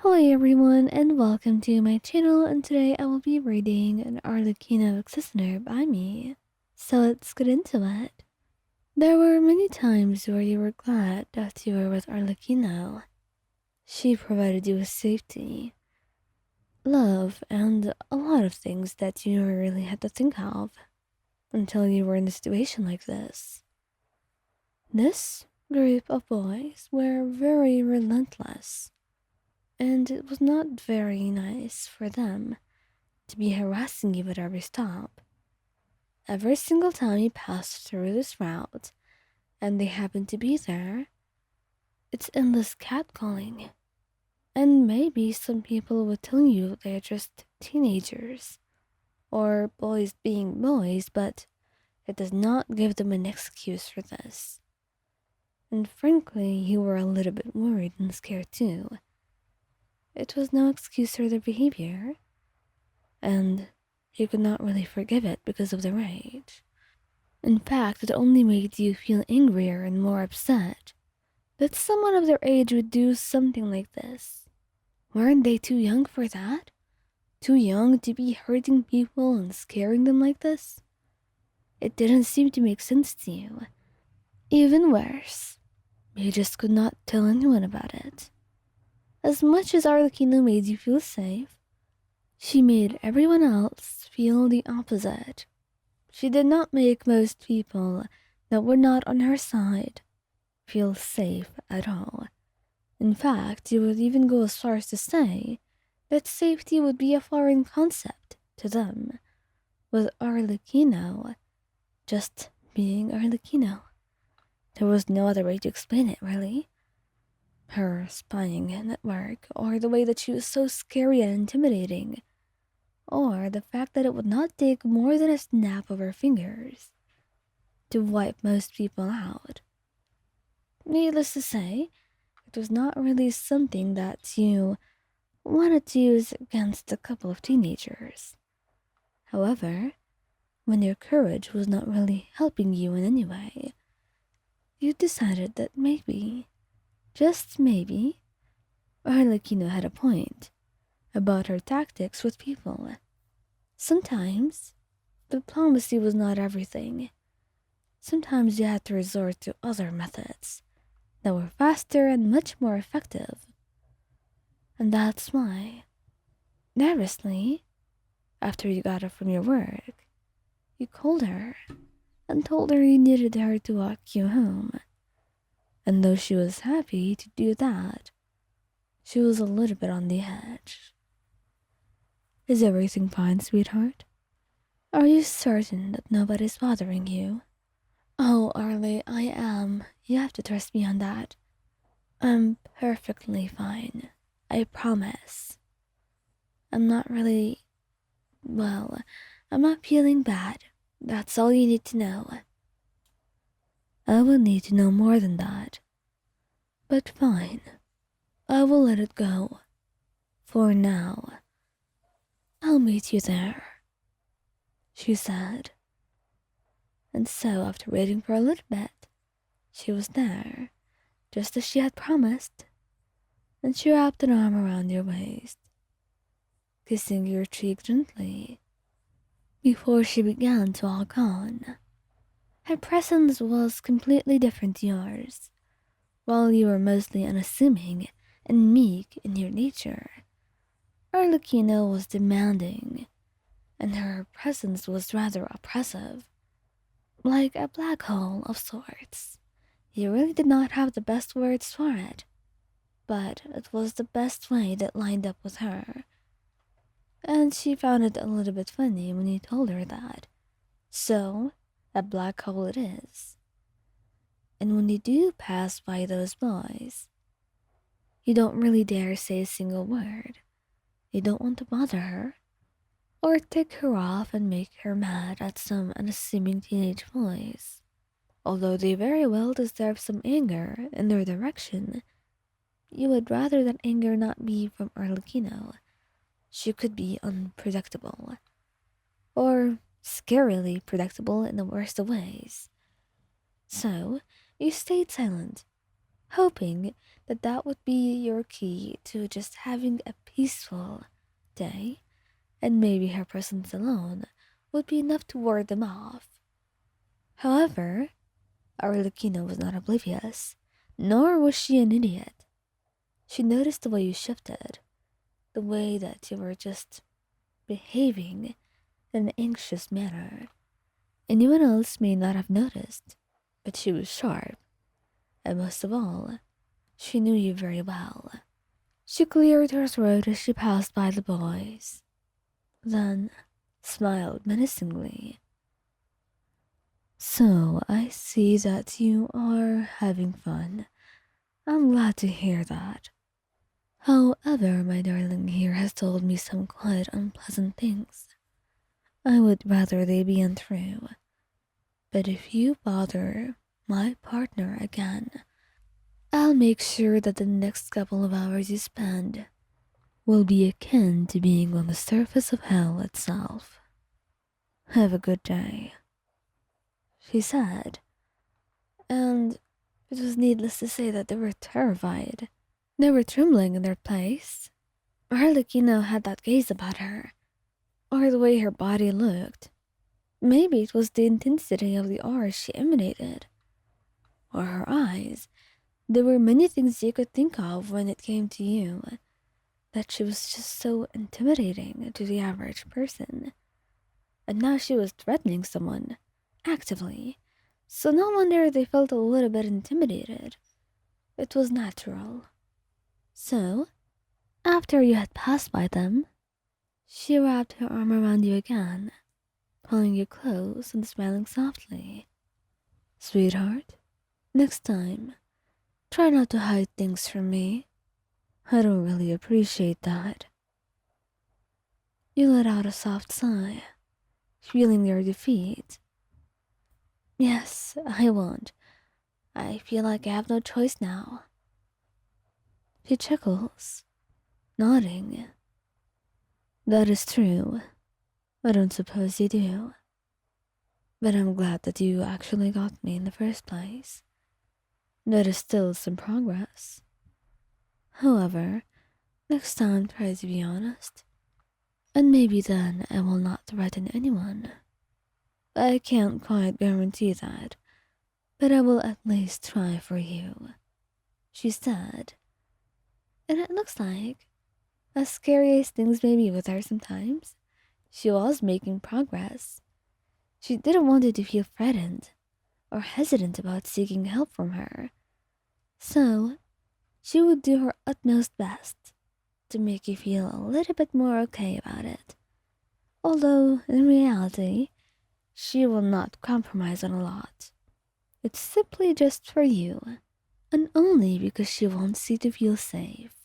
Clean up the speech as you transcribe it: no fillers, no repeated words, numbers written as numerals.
Hello everyone and welcome to my channel, and today I will be reading an Arlecchino Listener by me. So let's get into it. There were many times where you were glad that you were with Arlecchino. She provided you with safety, love, and a lot of things that you never really had to think of until you were in a situation like this. This group of boys were very relentless, and it was not very nice for them to be harassing you at every stop. Every single time you passed through this route and they happened to be there, it's endless catcalling. And maybe some people would tell you they're just teenagers or boys being boys, but it does not give them an excuse for this. And frankly, you were a little bit worried and scared too. It was no excuse for their behavior, and you could not really forgive it because of the rage. In fact, it only made you feel angrier and more upset that someone of their age would do something like this. Weren't they too young for that? Too young to be hurting people and scaring them like this? It didn't seem to make sense to you. Even worse, you just could not tell anyone about it. As much as Arlecchino made you feel safe, she made everyone else feel the opposite. She did not make most people that were not on her side feel safe at all. In fact, you would even go as far as to say that safety would be a foreign concept to them, with Arlecchino just being Arlecchino. There was no other way to explain it, really. Her spying network, or the way that she was so scary and intimidating, or the fact that it would not take more than a snap of her fingers to wipe most people out. Needless to say, it was not really something that you wanted to use against a couple of teenagers. However, when your courage was not really helping you in any way, you decided that maybe, just maybe, Arlecchino had a point about her tactics with people. Sometimes, diplomacy was not everything. Sometimes you had to resort to other methods that were faster and much more effective. And that's why, nervously, after you got up from your work, you called her and told her you needed her to walk you home. And though she was happy to do that, she was a little bit on the edge. Is everything fine, sweetheart? Are you certain that nobody's bothering you? Oh, Arlie, I am. You have to trust me on that. I'm perfectly fine. I promise. I'm not really... Well, I'm not feeling bad. That's all you need to know. I will need to know more than that. But fine. I will let it go. For now. I'll meet you there, she said. And so, after waiting for a little bit, she was there, just as she had promised, and she wrapped an arm around your waist, kissing your cheek gently, before she began to walk on. Her presence was completely different to yours. While you were mostly unassuming and meek in your nature, Arlecchino was demanding, and her presence was rather oppressive, like a black hole of sorts. You really did not have the best words for it, but it was the best way that lined up with her, and she found it a little bit funny when you told her that. So, a black hole it is. And when you do pass by those boys, you don't really dare say a single word. You don't want to bother her, or tick her off and make her mad at some unassuming teenage boys. Although they very well deserve some anger in their direction, you would rather that anger not be from Arlecchino. She could be unpredictable, or scarily predictable in the worst of ways. So, you stayed silent, hoping that that would be your key to just having a peaceful day, and maybe her presence alone would be enough to ward them off. However, Arlecchino was not oblivious, nor was she an idiot. She noticed the way you shifted, the way that you were just behaving in an anxious manner. Anyone else may not have noticed, but she was sharp, and most of all, she knew you very well. She cleared her throat as she passed by the boys, then smiled menacingly. So, I see that you are having fun. I'm glad to hear that. However, my darling here has told me some quite unpleasant things. I would rather they be untrue. But if you bother my partner again, I'll make sure that the next couple of hours you spend will be akin to being on the surface of hell itself. Have a good day, she said, and it was needless to say that they were terrified. They were trembling in their place. Arlecchino had that gaze about her, or the way her body looked. Maybe it was the intensity of the aura she emanated, or her eyes. There were many things you could think of when it came to you, that she was just so intimidating to the average person. And now she was threatening someone, actively. So no wonder they felt a little bit intimidated. It was natural. So, after you had passed by them, she wrapped her arm around you again, pulling you close and smiling softly. Sweetheart, next time, try not to hide things from me. I don't really appreciate that. You let out a soft sigh, feeling your defeat. Yes, I won't. I feel like I have no choice now. She chuckles, nodding. That is true. I don't suppose you do. But I'm glad that you actually got me in the first place. That is still some progress. However, next time try to be honest. And maybe then I will not threaten anyone. I can't quite guarantee that, but I will at least try for you, she said. And it looks like, as scary as things may be with her sometimes, she was making progress. She didn't want you to feel threatened or hesitant about seeking help from her. So, she would do her utmost best to make you feel a little bit more okay about it. Although, in reality, she will not compromise on a lot. It's simply just for you, and only because she wants you to feel safe.